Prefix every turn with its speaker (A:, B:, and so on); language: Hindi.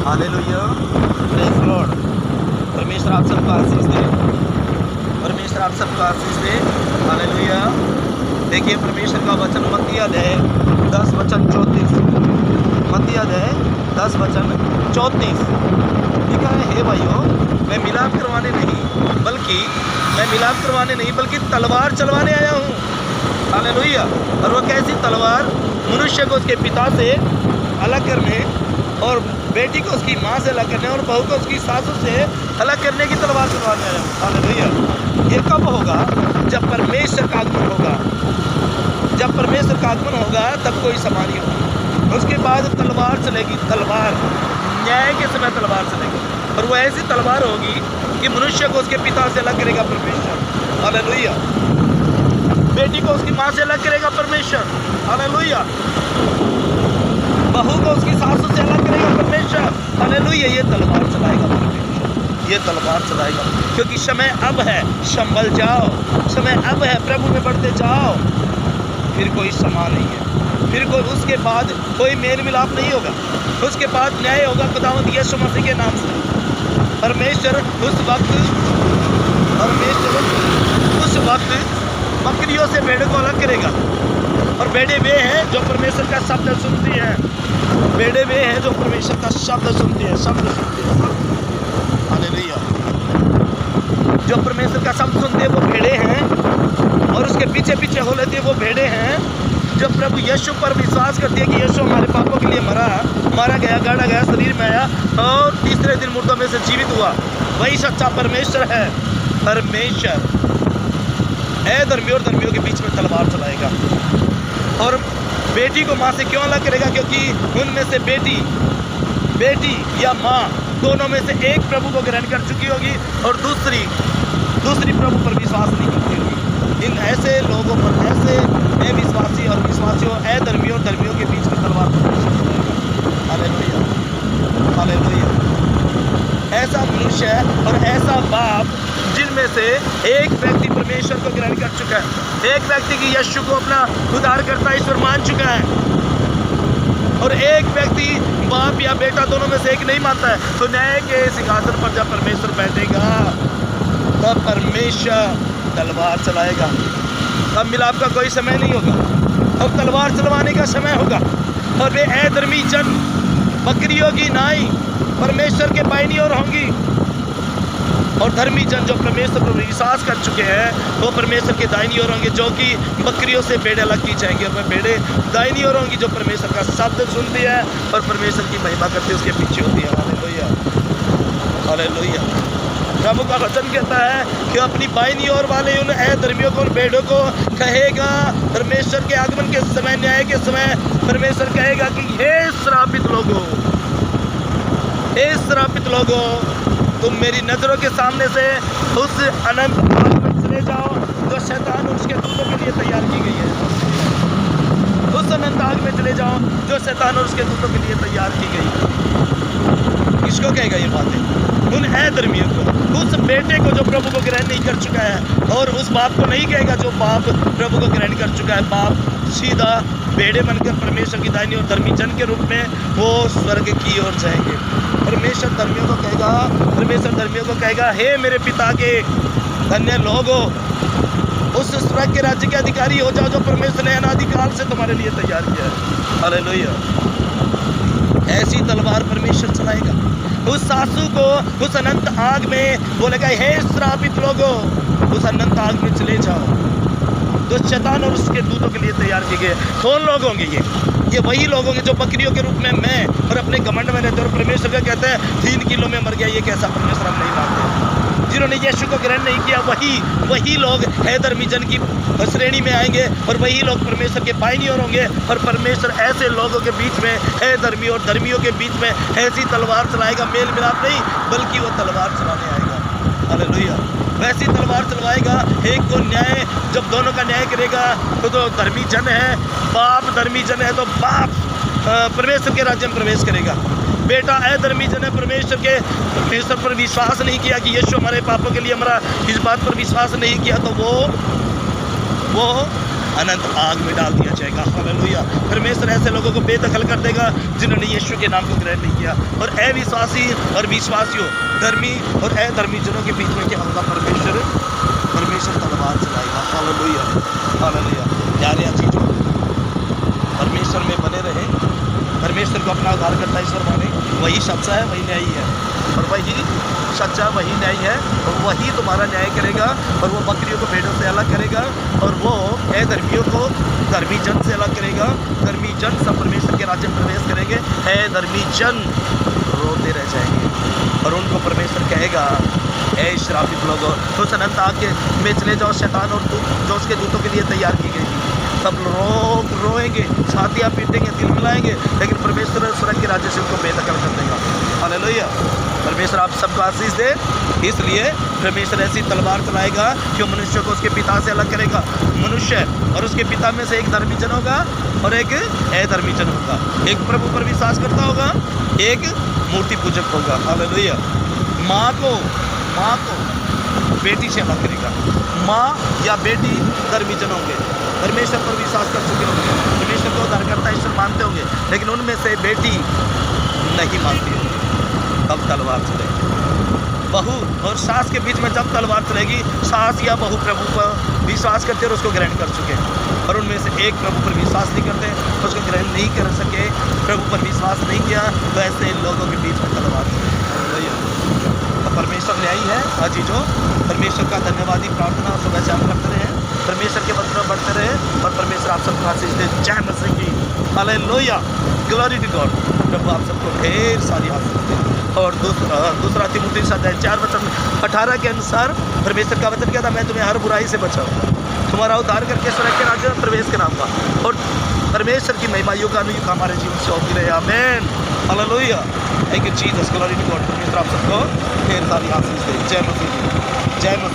A: Hallelujah, praise the Lord. परमेश्वर आप सबको आशीष दे, परमेश्वर आप सबको आशीष दे। हालेलुया। देखिए परमेश्वर का वचन मत्ती अध्याय 10 वचन 34, मत्ती अध्याय 10 वचन 34 लिखा है, हे भाइयों, मैं मिलाप करवाने नहीं बल्कि तलवार चलवाने आया हूँ। हालेलुया। और वो कैसी तलवार? मनुष्य को उसके पिता से अलग करने, और बेटी को उसकी माँ से अलग करने, और बहू को उसकी सासू से अलग करने की तलवार चलवाने आया हूँ। हालेलुया। ये कब होगा? जब परमेश्वर का आगमन होगा। जब परमेश्वर का आगमन होगा तब कोई समारी होगी। उसके बाद तलवार चलेगी, तलवार, न्याय के समय तलवार चलेगी। और वो ऐसी तलवार होगी कि मनुष्य को उसके पिता से अलग करेगा परमेश्वर। हालेलुया। बेटी को उसकी माँ से अलग करेगा परमेश्वर। हालेलुया। बहू को उसकी सासू से अलग करेगा परमेश्वर। हालेलुया। ये तलवार चलाएगा परमेश्वर, ये तलवार चलाएगा, क्योंकि समय अब है, संभल जाओ। समय अब है, प्रभु में बढ़ते जाओ। फिर कोई समा नहीं है, फिर कोई, उसके बाद कोई मेल मिलाप नहीं होगा। उसके बाद न्याय होगा खुदावंद यीशु मसीह के नाम से। परमेश्वर उस वक्त बकरियों से भेड़ों को अलग करेगा। और भेड़े वे हैं जो परमेश्वर का शब्द सुनती हैं। भेड़े वे हैं जो परमेश्वर का शब्द सुनती हैं, शब्द सुनती हैं। हालेलुया। जो परमेश्वर का शब्द सुनते हैं वो भेड़े हैं, और उसके पीछे पीछे हो लेते हैं वो भेड़े हैं जो प्रभु यीशु पर विश्वास करती है कि यीशु हमारे पापों के लिए मारा गया, गाड़ा गया, शरीर में आया और तीसरे दिन मुर्दों में से जीवित हुआ। वही सच्चा परमेश्वर है। परमेश्वर अधर्मियों और धर्मियों के बीच में तलवार चलाएगा। और बेटी को माँ से क्यों अलग करेगा? क्योंकि उनमें से बेटी या माँ दोनों में से एक प्रभु को ग्रहण कर चुकी होगी और दूसरी प्रभु पर विश्वास नहीं करती होगी। इन ऐसे लोगों पर, ऐसे अविश्वासी और विश्वासियों, अधर्मियों और धर्मियों के बीच में तलवार चलाएगा। Hallelujah, hallelujah. ऐसा मनुष्य और ऐसा बाप जिनमें से एक व्यक्ति परमेश्वर को ग्रहण कर चुका है, एक व्यक्ति की यीशु को अपना उद्धारकर्ता ईश्वर मान चुका है, और एक व्यक्ति बाप या बेटा दोनों में से एक नहीं मानता है, तो न्याय के सिंहासन पर जब परमेश्वर बैठेगा तब परमेश्वर तलवार चलाएगा। तब मिलाप का कोई समय नहीं होगा, अब तलवार चलवाने का समय होगा। और वे अधर्मी जन बकरियों की नाई परमेश्वर के बाईं ओर होंगी, और धर्मी जन जो परमेश्वर पर विश्वास कर चुके हैं वो परमेश्वर के दाहिनी ओर होंगे, जो कि बकरियों से भेड़ें अलग की जाएंगी। और वह भेड़ें दाहिनी ओर होंगी जो परमेश्वर का शब्द सुनती है और परमेश्वर की महिमा करती है, उसके पीछे होती है। Hallelujah, hallelujah. प्रभु का वचन कहता है कि अपनी बाईं ओर वाले उन अधर्मियों को, उन भेड़ों को कहेगा परमेश्वर के आगमन के समय, न्याय के समय परमेश्वर कहेगा कि हे श्रापित लोगों, तुम मेरी नज़रों के सामने से उस अनंत आग में चले जाओ जो शैतान और उसके दूतों के लिए तैयार की गई है। उस अनंत आग में चले जाओ जो शैतान और उसके दूतों के लिए तैयार की गई है। किसको कहेगा ये बातें? उन अधर्मियों को, उस बेटे को जो प्रभु को ग्रहण नहीं कर चुका है, और उस बाप को नहीं कहेगा जो बाप प्रभु को ग्रहण कर चुका है। बाप सीधा भेड़े बनकर परमेश्वर की दाहिनी और धर्मी जन के रूप में वो स्वर्ग की ओर जाएंगे। परमेश्वर धर्मियों को कहेगा, हे मेरे पिता के धन्य लोगों, उस स्वर्ग के राज्य के अधिकारी हो जाओ जो परमेश्वर ने अनादिकाल से तुम्हारे लिए तैयार किया है। हालेलुया। ऐसी तलवार परमेश्वर चलाएगा। उस सासू को उस अनंत आग में बोलेगा, हे श्रापित लोगों, उस अनंत आग में चले जाओ जो शैतान और उसके दूतों के लिए तैयार किए गए। कौन लोग होंगे ये वही लोग होंगे जो बकरियों के रूप में मैं और अपने घमंड में रहते हैं, और परमेश्वर का कहते हैं 3 किलो में मर गया, ये कैसा परमेश्वर हम नहीं मानते। जिन्होंने यीशु को ग्रहण नहीं किया वही लोग अधर्मी जन की श्रेणी में आएंगे, और वही लोग परमेश्वर के बाईं ओर होंगे। और परमेश्वर ऐसे लोगों के बीच में, अधर्मी और धर्मियों के बीच में ऐसी तलवार चलाएगा, मेल मिलाप नहीं बल्कि वो तलवार चलाने आएगा। हालेलुया। वैसी तलवार चलवाएगा। एक को न्याय, जब दोनों का न्याय करेगा तो धर्मी जन है, बाप धर्मी जन है तो बाप परमेश्वर के राज्य में प्रवेश करेगा। बेटा अधर्मी जन है, परमेश्वर पर विश्वास नहीं किया कि यीशु हमारे पापों के लिए मरा, इस बात पर विश्वास नहीं किया, तो वो अनंत आग में डाल दिया जाएगा। हालेलुया। परमेश्वर ऐसे लोगों को बेदखल कर देगा जिन्होंने यीशु के नाम को ग्रहण नहीं किया। और अविश्वासी और विश्वासियों, धर्मी और अधर्मी जनों के बीच में क्या होगा? परमेश्वर तलवार चलाएगा। Hallelujah, hallelujah. प्यारे चीजों, परमेश्वर में बने रहे, परमेश्वर को अपना उद्धारकर्ता ईश्वर माने। वही सच्चा है, वही न्यायी है, और वही सच्चा, वही न्यायी है, और वही तुम्हारा न्याय करेगा। और वो बकरियों को भेड़ों से अलग करेगा, और वो अधर्मियों को धर्मी जन से अलग करेगा। धर्मी जन सब परमेश्वर के राज्य में प्रवेश करेंगे, अधर्मी जन रोते रह जाएंगे। और उनको परमेश्वर कहेगा, ऐ श्रापित लोगों, उस अनंत आग में चले जाओ, शैतान और जो उसके दूतों के लिए तैयार की गई थी। सब रोएंगे, छातियाँ पीटेंगे, दिल मिलाएंगे, लेकिन परमेश्वर स्वर्ग के राज्य से उनको बेदखल कर देगा। हालेलुया। परमेश्वर आप सबको आशीष दे। इसलिए परमेश्वर ऐसी तलवार चलाएगा कि मनुष्य को उसके पिता से अलग करेगा। मनुष्य और उसके पिता में से एक धर्मी जन होगा और एक अधर्मी जन होगा। एक प्रभु पर विश्वास करता होगा, एक मूर्ति पूजक होगा। हालेलुया। माँ को बेटी से अलग करेगा। माँ या बेटी धर्मी जन होंगे, परमेश्वर पर विश्वास कर चुके होंगे, परमेश्वर को उद्धारकर्ता ईश्वर मानते होंगे, लेकिन उनमें से बेटी नहीं मानती होगी। तब तलवार चलेगी। बहू और सास के बीच में जब तलवार चलेगी, सास या बहू प्रभु पर विश्वास करते और उसको ग्रहण कर चुके, और उनमें से एक प्रभु पर विश्वास नहीं करते, उसको ग्रहण नहीं कर सके, प्रभु पर विश्वास नहीं किया, तो ऐसे लोगों के बीच में तलवार चलेगी। तो परमेश्वर न्यायी है। अजीजों, परमेश्वर का धन्यवादी प्रार्थना सुबह शाम करते रहे, परमेश्वर के वचन बढ़ते रहे, और परमेश्वर आप सबको आशीष दे। जय मसीह की। Hallelujah, glory to God. प्रभु आप सबको ढेर सारी आशीष दे। और दूसरा तीमुथियुस 4:18 के अनुसार परमेश्वर का वचन क्या था? मैं तुम्हें हर बुराई से बचाऊंगा, तुम्हारा उद्धार करके स्वर्ग के राज्य में प्रवेश कराऊंगा, और परमेश्वर की महिमा युग अनुयुग हमारे जीवन से होती रहे। आमीन। Hallelujah. Thank you Jesus. Glory to God. परमेश्वर आप सबको ढेर सारी आशीष दे। जय मसीह। जय मसीह।